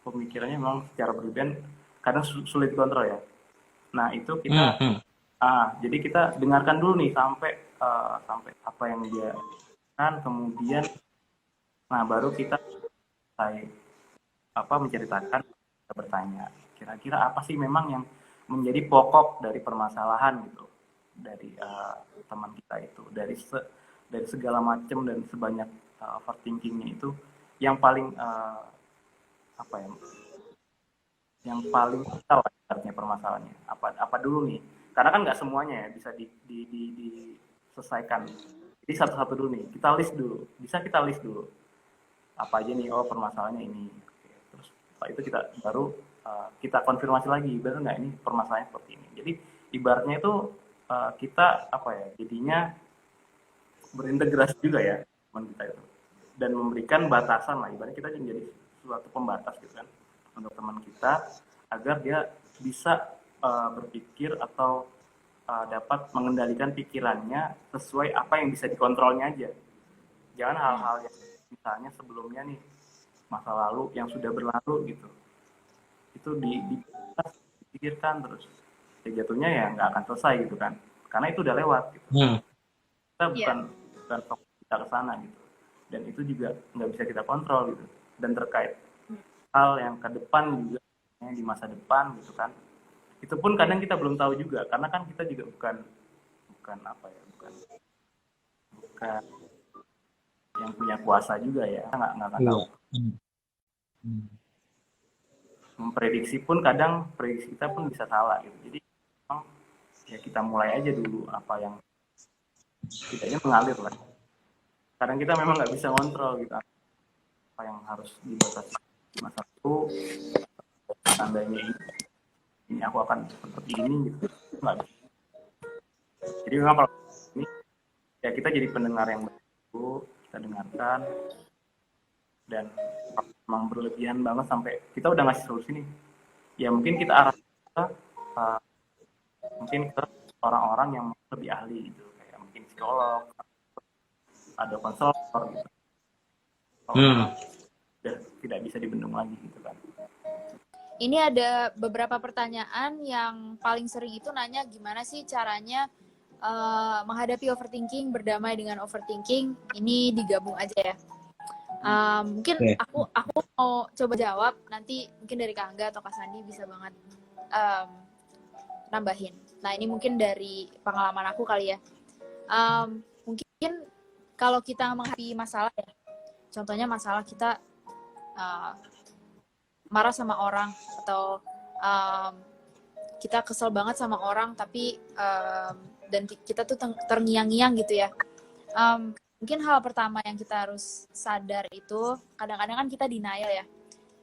[SPEAKER 1] pemikirannya memang secara berlebihan, kadang sulit kontrol ya. Nah itu kita jadi kita dengarkan dulu nih sampai apa yang dia kan, kemudian baru kita menceritakan, kita bertanya kira-kira apa sih memang yang menjadi pokok dari permasalahan gitu dari teman kita itu, dari segala macam dan sebanyak overthinkingnya itu yang paling yang paling vital artinya permasalahannya apa dulu nih, karena kan nggak semuanya ya bisa diselesaikan. Jadi satu-satu dulu nih, kita list dulu apa aja nih, permasalahannya ini. Oke. Terus setelah itu kita baru kita konfirmasi lagi, benar nggak ini permasalahannya seperti ini. Jadi ibaratnya itu kita jadinya berintegrasi juga ya teman kita itu, dan memberikan batasan lah, ibaratnya kita menjadi suatu pembatas gitu kan untuk teman kita agar dia bisa berpikir atau dapat mengendalikan pikirannya sesuai apa yang bisa dikontrolnya aja. Jangan hal-hal yang misalnya sebelumnya nih, masa lalu yang sudah berlalu gitu, itu dipikirkan terus, ya jatuhnya ya nggak akan selesai gitu kan, karena itu udah lewat gitu. Kita bukan fokus kita ke sana gitu, dan itu juga nggak bisa kita kontrol gitu. Dan terkait hal yang ke depan juga, di masa depan gitu kan, itu pun kadang kita belum tahu juga, karena kan kita juga bukan yang punya kuasa juga ya, nggak tahu. Memprediksi pun kadang prediksi kita pun bisa salah gitu. Jadi memang ya kita mulai aja dulu apa yang tidaknya mengalir lah. Kadang kita memang nggak bisa kontrol gitu apa yang harus dibatasi di masa itu, tandanya ini aku akan seperti ini gitu, nggak bisa. Jadi memang kalau ini ya kita jadi pendengar yang baik dulu, kita dengarkan, dan memang berlebihan banget sampai kita udah ngasih solusi nih, ya mungkin kita arah mungkin ke orang-orang yang lebih ahli gitu, kayak mungkin psikolog, ada konselor gitu. Kalau udah tidak bisa dibendung lagi gitu kan.
[SPEAKER 2] Ini ada beberapa pertanyaan yang paling sering itu nanya gimana sih caranya menghadapi overthinking, berdamai dengan overthinking. Ini digabung aja ya. Mungkin aku mau coba jawab, nanti mungkin dari Kak Angga atau Kak Sandi bisa banget nambahin. Nah ini mungkin dari pengalaman aku kali ya. Mungkin kalau kita menghadapi masalah ya, contohnya masalah kita marah sama orang, atau kita kesel banget sama orang, tapi dan kita tuh terngiang-ngiang gitu ya. Mungkin hal pertama yang kita harus sadar itu, kadang-kadang kan kita denial ya.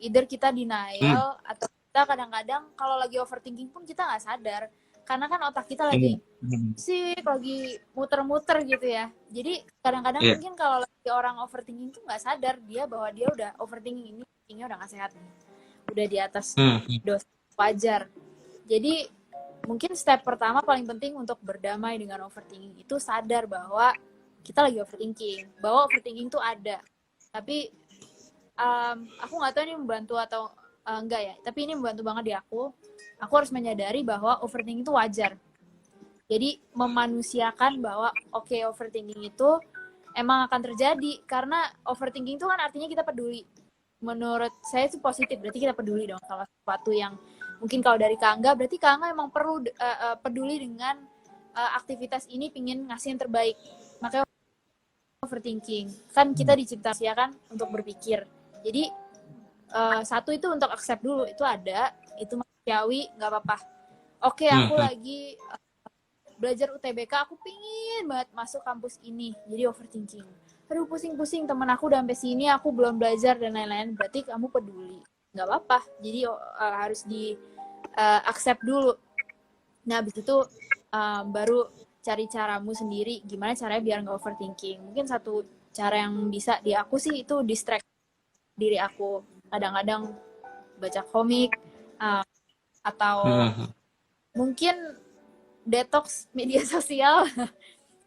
[SPEAKER 2] Either kita denial atau kita kadang-kadang kalau lagi overthinking pun kita nggak sadar. Karena kan otak kita lagi lagi muter-muter gitu ya. Jadi kadang-kadang mungkin kalau lagi orang overthinking tuh nggak sadar dia bahwa dia udah overthinking, ini udah nggak sehat nih. Udah di atas dosa wajar. Jadi mungkin step pertama paling penting untuk berdamai dengan overthinking itu sadar bahwa kita lagi overthinking, bahwa overthinking tuh ada. Tapi aku nggak tahu ini membantu atau enggak ya, tapi ini membantu banget di aku. Aku harus menyadari bahwa overthinking itu wajar. Jadi memanusiakan bahwa overthinking itu emang akan terjadi karena overthinking itu kan artinya kita peduli. Menurut saya itu positif, berarti kita peduli dong sama sesuatu yang mungkin kalau dari Kak Angga berarti Kak Angga emang perlu peduli dengan aktivitas ini, pingin ngasih yang terbaik, makanya overthinking. Kan kita diciptakan ya kan untuk berpikir, jadi satu itu untuk accept dulu, itu ada, itu manusiawi, nggak apa-apa. Oke, aku lagi belajar UTBK, aku pingin banget masuk kampus ini, jadi overthinking. Aduh pusing-pusing, temen aku udah sampai sini, aku belum belajar dan lain-lain. Berarti kamu peduli, nggak apa-apa. Jadi harus di accept dulu. Nah habis itu baru cari caramu sendiri, gimana caranya biar nggak overthinking. Mungkin satu cara yang bisa di aku sih itu distract diri aku. Kadang-kadang baca komik atau mungkin detox media sosial.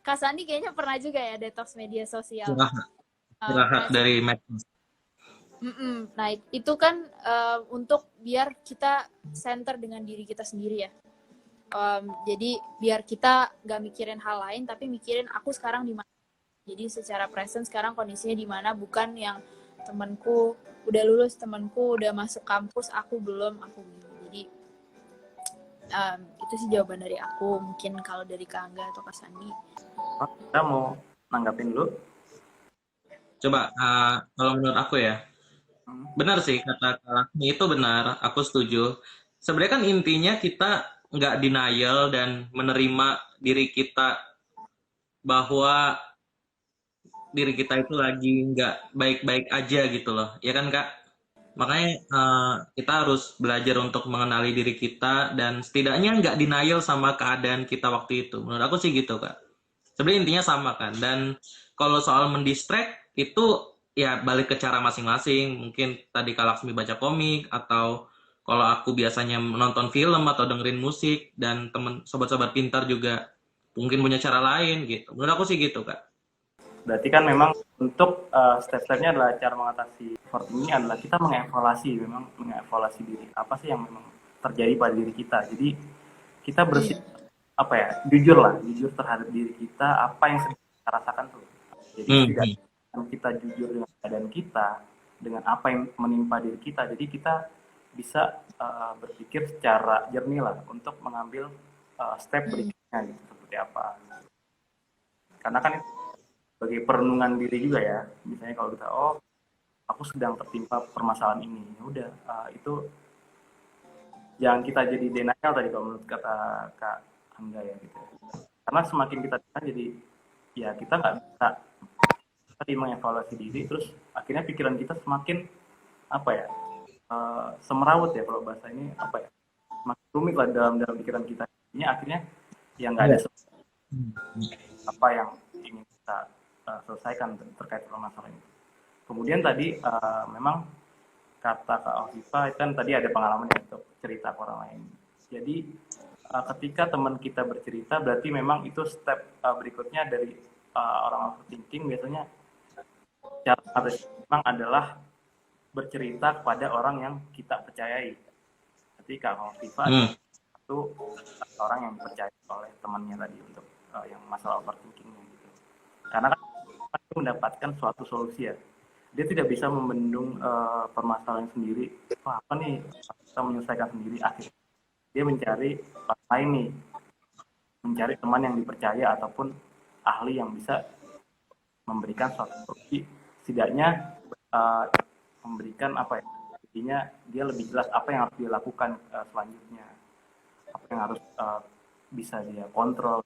[SPEAKER 2] Kak Sandi kayaknya pernah juga ya detox media sosial.
[SPEAKER 3] Istirahat dari medsos.
[SPEAKER 2] Nah itu kan untuk biar kita center dengan diri kita sendiri ya. Jadi biar kita gak mikirin hal lain, tapi mikirin aku sekarang di mana. Jadi secara present sekarang kondisinya di mana, bukan yang temanku udah lulus, temanku udah masuk kampus, aku belum, aku belum. Jadi itu sih jawaban dari aku. Mungkin kalau dari Kak Angga atau Kak Sandi.
[SPEAKER 1] Kita mau nanggapin dulu.
[SPEAKER 3] Coba, kalau menurut aku ya, benar sih kata Kak Laksmi, itu benar, aku setuju. Sebenarnya kan intinya kita nggak denial dan menerima diri kita bahwa diri kita itu lagi nggak baik-baik aja gitu loh, ya kan Kak? Makanya kita harus belajar untuk mengenali diri kita dan setidaknya nggak denial sama keadaan kita waktu itu. Menurut aku sih gitu Kak. Sebenarnya intinya sama kan. Dan kalau soal mendistract itu ya balik ke cara masing-masing. Mungkin tadi Kak Laksmi baca komik, atau kalau aku biasanya menonton film atau dengerin musik, dan temen sobat-sobat pintar juga mungkin punya cara lain gitu. Menurut aku sih gitu Kak.
[SPEAKER 1] Berarti kan memang untuk step-stepnya adalah cara mengatasi overthinking adalah kita mengevaluasi diri. Apa sih yang memang terjadi pada diri kita. Jadi kita bersih apa ya, jujur terhadap diri kita, apa yang sedang kita rasakan tuh. Jadi tidak kita jujur dengan keadaan kita, dengan apa yang menimpa diri kita. Jadi kita bisa berpikir secara jernih lah untuk mengambil step berikutnya gitu, seperti apa. Karena kan sebagai perenungan diri juga ya, misalnya kalau kita aku sedang tertimpa permasalahan ini, ya udah itu jangan kita jadi denial tadi kalau menurut kata Kak Angga ya gitu. Karena semakin kita jadi ya kita nggak bisa tadi mengevaluasi diri, terus akhirnya pikiran kita semakin apa ya, semerawut ya kalau bahasa ini apa ya, semakin rumit lah dalam pikiran kita. Ini akhirnya ya nggak ada apa yang ingin kita selesaikan terkait permasalahan itu. Kemudian tadi memang kata Kak Alfifa kan tadi ada pengalaman untuk cerita ke orang lain. Jadi ketika teman kita bercerita, berarti memang itu step berikutnya dari orang overthinking. Biasanya cara memang adalah bercerita kepada orang yang kita percayai. Jadi Kak Alfifa itu orang yang dipercaya oleh temannya tadi untuk yang masalah overthinkingnya gitu. Karena kan pasti mendapatkan suatu solusi ya. Dia tidak bisa membendung permasalahan sendiri. Wah, apa nih, kita menyelesaikan sendiri. Akhirnya dia mencari orang lain nih, mencari teman yang dipercaya ataupun ahli yang bisa memberikan suatu solusi, setidaknya memberikan apa ya, intinya dia lebih jelas apa yang harus dia lakukan selanjutnya, apa yang harus bisa dia kontrol.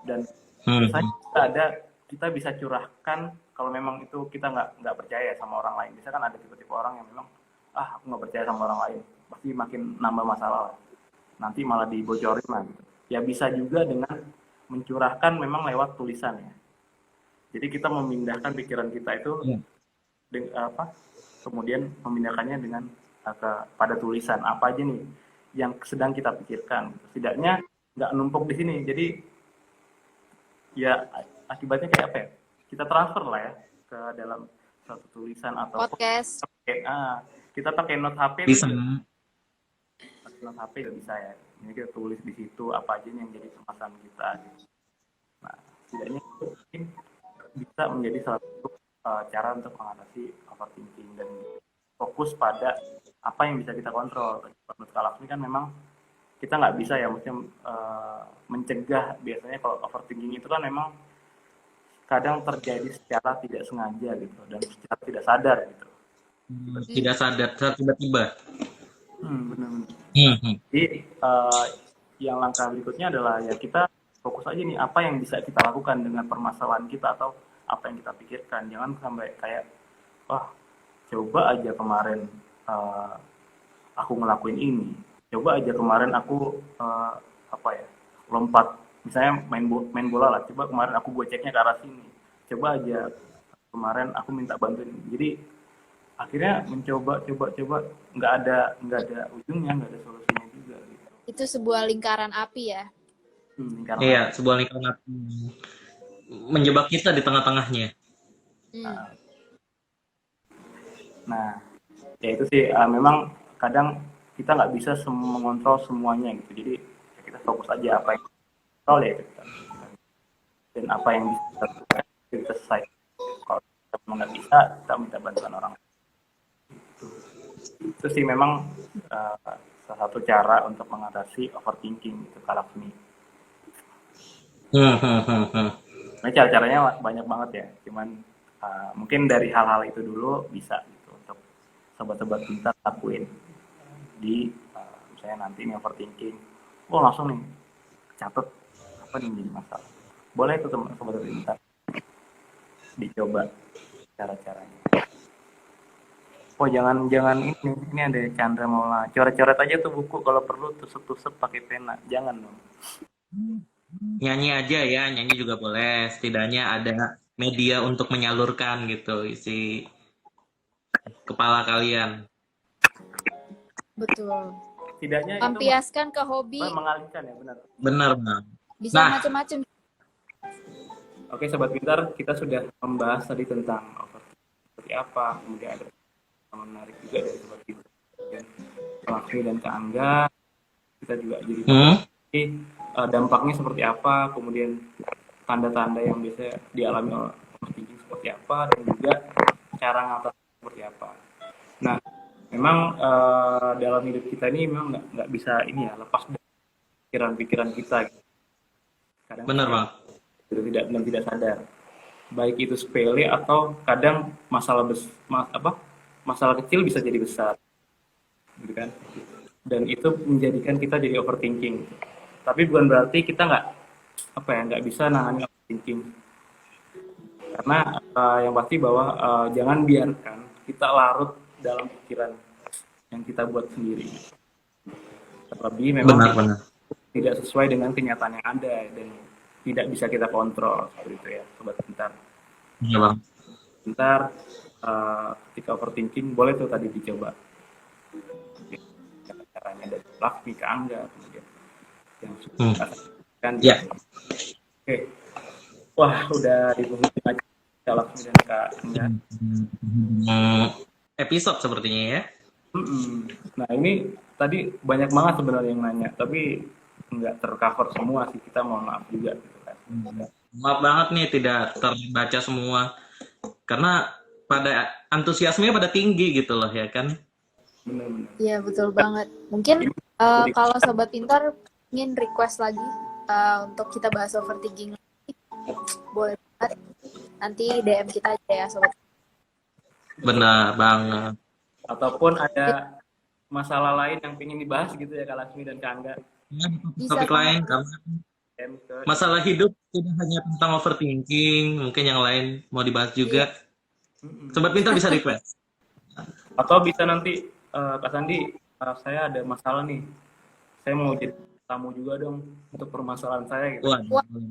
[SPEAKER 1] Dan biasanya kita bisa curahkan kalau memang itu kita nggak percaya sama orang lain. Bisa kan ada tipe-tipe orang yang memang aku nggak percaya sama orang lain, pasti makin nambah masalah, nanti malah dibocorin lah gitu. Ya bisa juga dengan mencurahkan memang lewat tulisan ya. Jadi kita memindahkan pikiran kita itu kemudian memindahkannya dengan pada tulisan apa aja nih yang sedang kita pikirkan. Setidaknya nggak numpuk di sini. Jadi ya akibatnya kayak apa ya? Kita transfer lah ya ke dalam satu tulisan atau
[SPEAKER 2] podcast.
[SPEAKER 1] Kita pakai note HP
[SPEAKER 3] bisa.
[SPEAKER 1] Pakai note HP juga bisa ya. Ini kita tulis di situ apa aja yang jadi permasalahan kita. Nah, setidaknya itu mungkin bisa menjadi salah satu cara untuk mengatasi overthinking dan fokus pada apa yang bisa kita kontrol. Menurut Kak Laksmi kan memang kita nggak bisa ya, maksudnya mencegah. Biasanya kalau overthinking itu kan memang kadang terjadi secara tidak sengaja gitu dan secara tidak sadar gitu.
[SPEAKER 3] Tidak sadar, tiba-tiba.
[SPEAKER 1] Benar-benar.
[SPEAKER 3] Hmm.
[SPEAKER 1] Jadi yang langkah berikutnya adalah ya kita fokus aja nih apa yang bisa kita lakukan dengan permasalahan kita atau apa yang kita pikirkan. Jangan sampai kayak wah coba aja kemarin aku ngelakuin ini, coba aja kemarin aku lompat, misalnya main bola lah, coba kemarin aku goceknya ke arah sini, coba aja kemarin aku minta bantuin. Jadi akhirnya mencoba nggak ada ujungnya, nggak ada solusinya juga gitu.
[SPEAKER 2] Itu sebuah lingkaran api ya.
[SPEAKER 3] Iya, sebuah lingkaran menjebak kita di tengah-tengahnya.
[SPEAKER 1] Nah, ya itu sih memang kadang kita nggak bisa mengontrol semuanya gitu. Jadi ya kita fokus aja apa yang kontrol ya itu kita. Dan apa yang bisa kita selesai. Kalau kita nggak bisa, kita minta bantuan orang. Itu sih memang salah satu cara untuk mengatasi overthinking itu Kak Laksmi. Nah, cara-caranya banyak banget ya. Cuman mungkin dari hal-hal itu dulu bisa gitu untuk sobat-sobat pintar lakuin di misalnya nanti nih overthinking. Oh langsung nih catat apa nih jadi masalah. Boleh itu sobat-sobat pintar dicoba cara-caranya. Oh jangan ini ada Chandra Maula, coret-coret aja tuh buku, kalau perlu tusuk-tusuk pakai pena, jangan dong.
[SPEAKER 3] Nyanyi aja ya, nyanyi juga boleh. Setidaknya ada media untuk menyalurkan gitu isi kepala kalian.
[SPEAKER 2] Betul.
[SPEAKER 1] Setidaknya
[SPEAKER 2] Lampiaskan ke hobi.
[SPEAKER 1] Mengalihkan ya, benar.
[SPEAKER 3] Benar bang.
[SPEAKER 2] Bisa macam-macam.
[SPEAKER 1] Oke sobat pintar, kita sudah membahas tadi tentang overthinking seperti apa, kemudian ada menarik juga dari sobat pintar, Laksmi dan Kak Angga. Kita juga jadi dampaknya seperti apa, kemudian tanda-tanda yang biasa dialami oleh overthinking seperti apa, dan juga cara ngatasi seperti apa. Nah, memang dalam hidup kita ini memang nggak bisa ini ya, lepas dari pikiran-pikiran kita. Gitu. Kadang
[SPEAKER 3] benar bang.
[SPEAKER 1] Tidak sadar. Baik itu sepele atau kadang masalah kecil bisa jadi besar, gitu kan? Dan itu menjadikan kita jadi overthinking. Tapi bukan berarti kita nggak bisa nangani overthinking. Karena yang pasti bahwa jangan biarkan kita larut dalam pikiran yang kita buat sendiri. Terlebih memang tidak sesuai dengan kenyataan yang ada dan tidak bisa kita kontrol seperti itu ya, sobat pintar.
[SPEAKER 3] Iya bang.
[SPEAKER 1] Pintar ketika overthinking boleh tuh tadi dicoba. Caranya dari Laksmi ke Angga kemudian yang sudah kan.
[SPEAKER 3] Ya.
[SPEAKER 1] Oke. Wah, udah di penghujung aja Kak Laksmi dan Kak Angga.
[SPEAKER 3] Episode sepertinya ya.
[SPEAKER 1] Nah ini tadi banyak banget sebenarnya yang nanya, tapi nggak tercover semua sih, kita mohon maaf juga gitu kan.
[SPEAKER 3] Maaf banget nih tidak terbaca semua karena pada antusiasmenya pada tinggi gitu loh ya kan.
[SPEAKER 1] Benar-benar.
[SPEAKER 2] Iya betul banget. Mungkin kalau sobat pintar ingin request lagi untuk kita bahas overthinking lagi, boleh banget. Nanti DM kita aja ya sobat.
[SPEAKER 3] Benar banget.
[SPEAKER 1] Ataupun ada masalah lain yang ingin dibahas gitu ya Kak Laksmi dan Kak Angga.
[SPEAKER 3] Topik lain karena masalah hidup tidak hanya tentang overthinking, mungkin yang lain mau dibahas juga. Sobat pintar bisa request.
[SPEAKER 1] Atau bisa nanti Kak Sandi, saya ada masalah nih, saya mau jadi tamu juga dong untuk permasalahan saya gitu.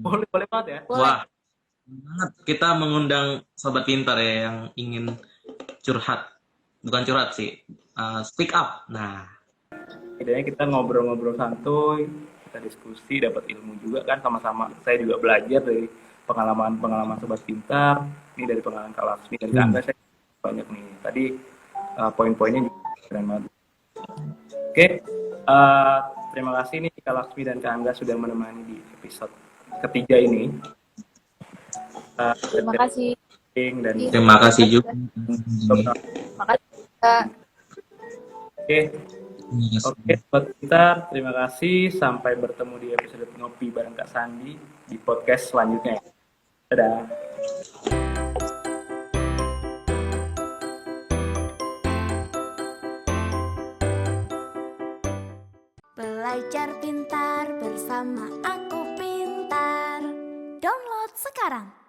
[SPEAKER 1] Boleh banget ya.
[SPEAKER 3] Wah, banget kita mengundang sobat pintar ya yang ingin curhat, bukan curhat sih, speak up. Nah,
[SPEAKER 1] Idenya kita ngobrol-ngobrol santuy, kita diskusi, dapat ilmu juga kan sama-sama. Saya juga belajar dari pengalaman sobat pintar, ini dari pengalaman Kak Laksmi dan Kak Angga saya banyak nih. Tadi poin-poinnya juga keren banget. Oke, terima kasih nih Kak Laksmi dan Kak Angga sudah menemani di episode ketiga ini.
[SPEAKER 2] Terima kasih.
[SPEAKER 1] dan
[SPEAKER 3] Terima kasih juga.
[SPEAKER 2] Terima kasih Kak.
[SPEAKER 1] oke. Oke, buat kita terima kasih. Sampai bertemu di episode ngopi bareng Kak Sandi di podcast selanjutnya. Dadah.
[SPEAKER 4] Belajar pintar bersama Aku Pintar. Download sekarang.